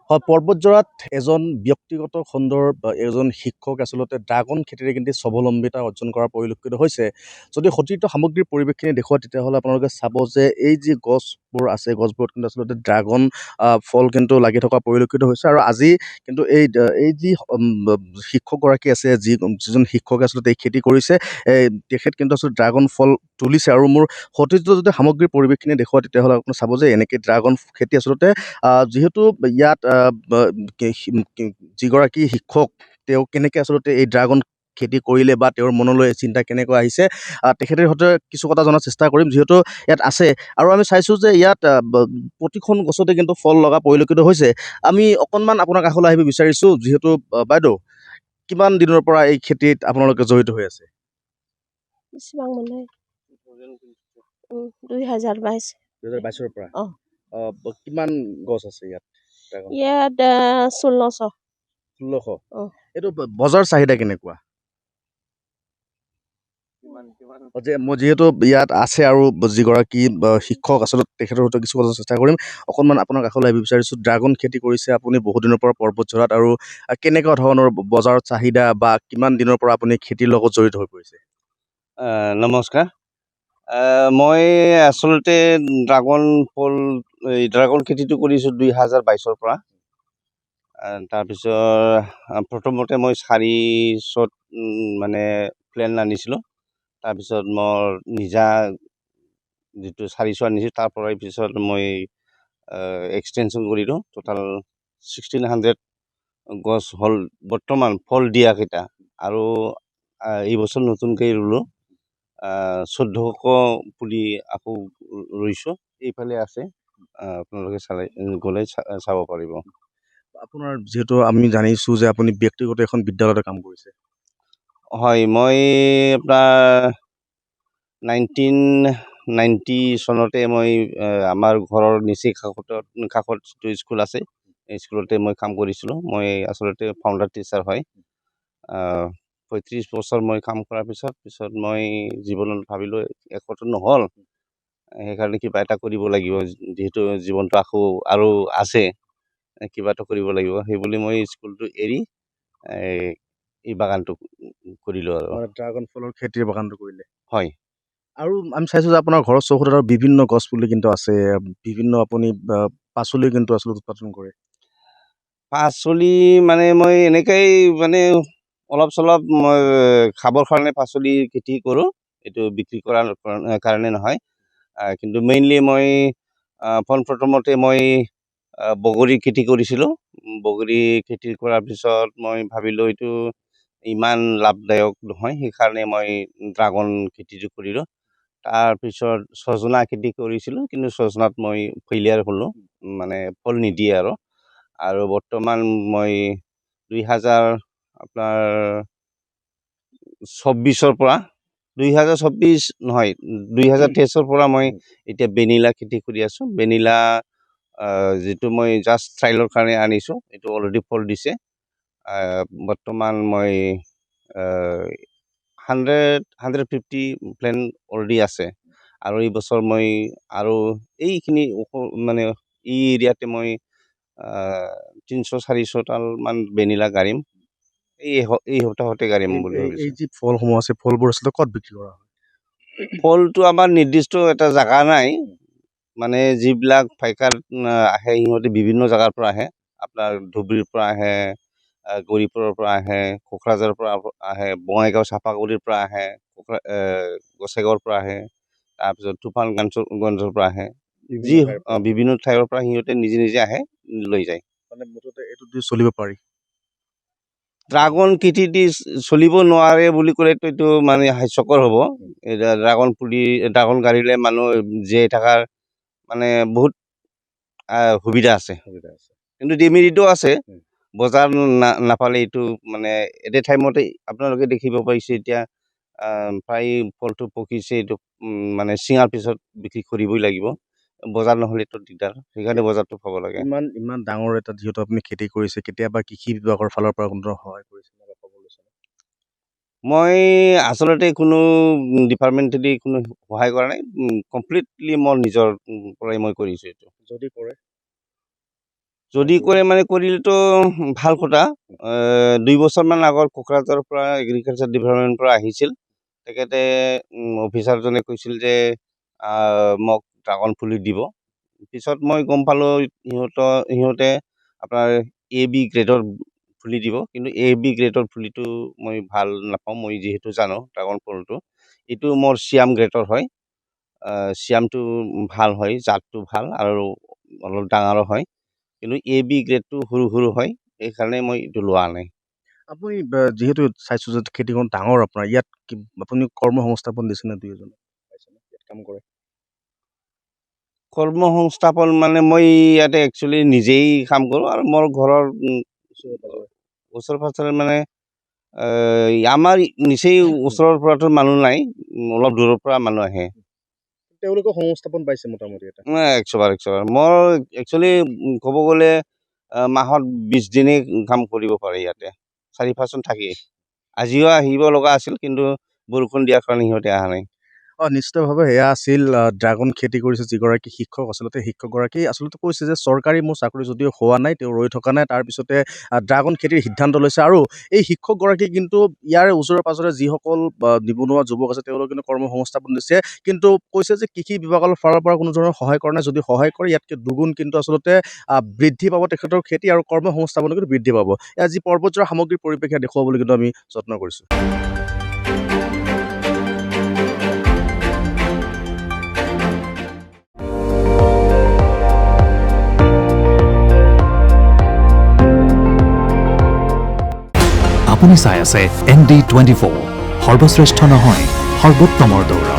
হয়, পৰ্বতজোৰাত এজন ব্যক্তিগত খণ্ডৰ এজন শিক্ষক আচলতে ড্ৰাগন খেতিৰে কিন্তু স্বাৱলম্বিতা অৰ্জন কৰা পৰিলক্ষিত হৈছে। যদি সতীৰ্থ সামগ্ৰীৰ পৰিৱেশখিনি দেখুৱায় তেতিয়াহ'লে আপোনালোকে চাব যে এই যি গছবোৰ আছে গছবোৰত কিন্তু আচলতে ড্ৰাগন ফল কিন্তু লাগি থকা পৰিলক্ষিত হৈছে। আৰু আজি কিন্তু এই যি শিক্ষকগৰাকী আছে যিজন শিক্ষকে আচলতে এই খেতি কৰিছে, তেখেত কিন্তু আচলতে ড্ৰাগন ফল তুলিছে। আৰু মোৰ সতীৰ্থ যদি সামগ্ৰীৰ পৰিৱেশখিনি দেখুৱায় তেতিয়াহ'লে আপুনি চাব যে এনেকৈ ড্ৰাগন খেতি আচলতে যিহেতু ইয়াত যিগৰাকী শিক্ষক তেওঁ কেনেকৈ আচলতে এই ড্ৰাগন খেতি কৰিলে বা তেওঁৰ মনলৈ চিন্তা কেনেকৈ আহিছে, তেখেতৰ সৈতে কিছু কথা জনাৰ চেষ্টা কৰিম যিহেতু ইয়াত আছে। আৰু আমি চাইছোঁ যে ইয়াত প্ৰতিখন গছতে কিন্তু ফল লগা পৰিলক্ষিত হৈছে। আমি অকণমান আপোনাৰ কাষলৈ আহিব বিচাৰিছোঁ যিহেতু বাইদেউ, কিমান দিনৰ পৰা এই খেতিত আপোনালোকে জড়িত হৈ আছে? বেছিভাগ মানে 2022 2022 পৰা। অঁ। কিমান গছ আছে ইয়াত? ইয়াত 1600। 1600। অঁ। এইটো বজাৰ চাহিদা কেনেকুৱা? মই যিহেতু ইয়াত আছে আৰু যিগৰাকী শিক্ষক আচলতে তেখেতৰ সৈতে কিছু কথা চেষ্টা কৰিম। অকণমান আপোনাৰ কাষলৈ আহিব বিচাৰিছোঁ। ড্ৰাগন খেতি কৰিছে আপুনি বহুদিনৰ পৰা পৰ্বতঝৰাত, আৰু কেনেকুৱা ধৰণৰ বজাৰত চাহিদা বা কিমান দিনৰ পৰা আপুনি খেতিৰ লগত জড়িত হৈ পৰিছে? নমস্কাৰ। মই আচলতে ড্ৰাগন খেতিটো কৰিছোঁ 2022 পৰা। তাৰপিছত প্ৰথমতে মই 400 মানে প্লেন আনিছিলোঁ। তাৰপিছত মোৰ নিজা যিটো 400 আনিছোঁ তাৰ পৰাই পিছত মই এক্সটেনশ্যন কৰিলোঁ। টোটেল 1600 গছ হ'ল বৰ্তমান ফল দিয়াকেইটা। আৰু এই বছৰ নতুনকৈ ৰুলোঁ 1400 পুলি আকৌ ৰুইছোঁ। এইফালে আছে, আপোনালোকে গ'লে চাব পাৰিব। আপোনাৰ যিহেতু আমি জানিছোঁ যে আপুনি ব্যক্তিগত এখন বিদ্যালয়তে কাম কৰিছে। হয়, মই আপোনাৰ 1990 চনতে মই আমাৰ ঘৰৰ নিচেই কাষত যিটো স্কুল আছে এই স্কুলতে মই কাম কৰিছিলোঁ। মই আচলতে ফাউণ্ডাৰ টিচাৰ হয়। 35 বছৰ মই কাম কৰাৰ পিছত মই জীৱনত ভাবিলোঁ একোটো নহ'ল, সেইকাৰণে কিবা এটা কৰিব লাগিব। যিহেতু জীৱনটো আকৌ আৰু আছে, কিবা এটা কৰিব লাগিব। সেইবুলি মই স্কুলটো এৰি এই বাগানটো কৰিলোঁ আৰু। ড্ৰাগন ফলৰ খেতিৰ বাগানটো কৰিলে? হয়। আৰু আমি চাইছোঁ যে আপোনাৰ ঘৰৰ চৌহদত আৰু বিভিন্ন গছ পুলি কিন্তু আছে, বিভিন্ন আপুনি পাচলি কিন্তু আচলতে উৎপাদন কৰে। পাচলি মানে মই এনেকেই মানে অলপ চলপ মই খাবৰ কাৰণে পাচলি খেতি কৰোঁ। এইটো বিক্ৰী কৰাৰ কাৰণে নহয়। কিন্তু মেইনলি মই পোনপ্ৰথমতে মই বগৰী খেতি কৰিছিলোঁ। বগৰী খেতি কৰাৰ পিছত মই ভাবিলোঁ এইটো ইমান লাভদায়ক নহয়, সেইকাৰণে মই ড্ৰাগন খেতিটো কৰিলোঁ। তাৰপিছত ছজনা খেতি কৰিছিলোঁ, কিন্তু ছজনাত মই ফেইলিয়াৰ হ'লোঁ, মানে ফল নিদিয়ে আৰু বৰ্তমান মই 2024 পৰা 2023 পৰা মই এতিয়া ভেনিলা খেতি কৰি আছোঁ। ভেনিলা যিটো মই জাষ্ট ট্ৰায়েলৰ কাৰণে আনিছোঁ, এইটো অলৰেডি ফল দিছে। বৰ্তমান মই 150 প্লেন অলৰেডি আছে। আৰু এই বছৰ মই আৰু এইখিনি মানে এই এৰিয়াতে মই 300-400 মান ভেনিলা গাড়িম। এই সপ্তাহতে গাড়িম বুলি এই ভাবিছোঁ। যি ফলসমূহ আছে, ফলবোৰ আচলতে ক'ত বিক্ৰী কৰা হয়? ফলটো আমাৰ নিৰ্দিষ্ট এটা জেগা নাই, মানে যিবিলাক পাইকাৰ আহে সিহঁতে বিভিন্ন জেগাৰ পৰা আহে। আপোনাৰ ধুবুৰীৰ পৰা আহে, গৌৰীপুৰৰ পৰা আহে, কোকৰাঝাৰৰ পৰা আহে, বঙাইগাঁও চাপাগুৰিৰ পৰা আহে, গোসাইগাঁৱৰ পৰা আহে, তাৰপিছত তুফানগঞ্জৰ পৰা আহে। বিভিন্ন ঠাইৰ পৰা সিহঁতে নিজে নিজে আহে, লৈ যায়। মানে মুঠতে এইটো দি চলিব পাৰি। ড্ৰাগন খেতি দি চলিব নোৱাৰে বুলি ক'লেতো এইটো মানে হাস্যকৰ হ'ব। এতিয়া ড্ৰাগন গাড়ীলে মানুহ জীয়াই থকাৰ মানে বহুত সুবিধা আছে, কিন্তু ডিমেৰিটো আছে। বজাৰ নাপালে এইটো মানে এট এ টাইমতে আপোনালোকে দেখিব পাৰিছে এতিয়া প্ৰায় ফলটো পকিছে, এইটো মানে ছিঙাৰ পিছত বিক্ৰী কৰিবই লাগিব। বজাৰ নহ'লেতো দিগদাৰ, সেইকাৰণে বজাৰটো পাব লাগে। ইমান ডাঙৰ এটা যিহেতু আপুনি খেতি কৰিছে, কেতিয়াবা কৃষি বিভাগৰ ফালৰ পৰা কোনো সহায় কৰিছে? মই আচলতে কোনো ডিপাৰ্টমেণ্টেদি কোনো সহায় কৰা নাই, কমপ্লিটলি মোৰ নিজৰ পৰাই মই কৰিছোঁ এইটো। যদি কৰে যদি কৰে মানে কৰিলেতো ভাল কথা। 2 বছৰমান আগত কোকৰাঝাৰৰ পৰা এগ্ৰিকালচাৰ ডিপাৰ্টমেণ্টৰ পৰা আহিছিল। তেখেতে অফিচাৰজনে কৈছিল যে মোক ড্ৰাগন পুলি দিব। পিছত মই গম পালোঁ সিহঁতে আপোনাৰ AB গ্ৰেডৰ পুলি দিব, কিন্তু AB গ্ৰেডৰ পুলিটো মই ভাল নাপাওঁ। মই যিহেতু জানো ড্ৰাগন ফলটো এইটো মোৰ চিয়াম গ্ৰেডৰ হয়। চিয়ামটো ভাল হয়, জাতটো ভাল আৰু অলপ ডাঙৰো হয়, কিন্তু AB গ্ৰেডটো সৰু সৰু হয়, সেইকাৰণে মই এইটো লোৱা নাই। আপুনি যিহেতু চাইছোঁ যে খেতিখন ডাঙৰ আপোনাৰ ইয়াত আপুনি কৰ্ম সংস্থাপন দিছেনে দুই এজন ইয়াত কাম কৰে? কৰ্ম সংস্থাপন মানে মই ইয়াতে একচুৱেলি নিজেই কাম কৰোঁ আৰু মোৰ ঘৰৰ ওচৰে পাঁজৰে মানে আমাৰ নিচেই ওচৰৰ পৰাতো মানুহ নাই, অলপ দূৰৰ পৰা মানুহ আহে। তেওঁলোকে সংস্থাপন পাইছে মোটামুটি এটা। 100%। মোৰ একচুৱেলি ক'ব গ'লে মাহত 20 দিনেই কাম কৰিব পাৰে ইয়াতে, 4-5জন থাকেই। আজিও আহিব লগা আছিল, কিন্তু বৰষুণ দিয়াৰ কাৰণে সিহঁতে অহা নাই। নিশ্চিতভাৱে সেয়া আছিল ড্ৰাগন খেতি কৰিছে যিগৰাকী শিক্ষক। আচলতে শিক্ষকগৰাকী আচলতে কৈছে যে চৰকাৰী মোৰ চাকৰি যদিও হোৱা নাই, তেওঁ ৰৈ থকা নাই, তাৰপিছতে ড্ৰাগন খেতিৰ সিদ্ধান্ত লৈছে। আৰু এই শিক্ষকগৰাকী কিন্তু ইয়াৰ ওচৰে পাঁজৰে যিসকল নিবনুৱা যুৱক আছে তেওঁলোকে কিন্তু কৰ্ম সংস্থাপন দিছে, কিন্তু কৈছে যে কৃষি বিভাগৰ ফালৰ পৰা কোনো ধৰণৰ সহায় কৰা নাই। যদি সহায় কৰে ইয়াতকৈ দুগুণ কিন্তু আচলতে বৃদ্ধি পাব তেখেতৰ খেতি আৰু কৰ্ম সংস্থাপনো কিন্তু বৃদ্ধি পাব। আজি পৰ্বতৰ সামগ্ৰীৰ পৰিৱেশে দেখুৱাবলৈ কিন্তু আমি যত্ন কৰিছোঁ। আপুনি চাই আছে ND24, সৰ্বশ্ৰেষ্ঠ নহয় সৰ্বোত্তমৰ দৌৰ।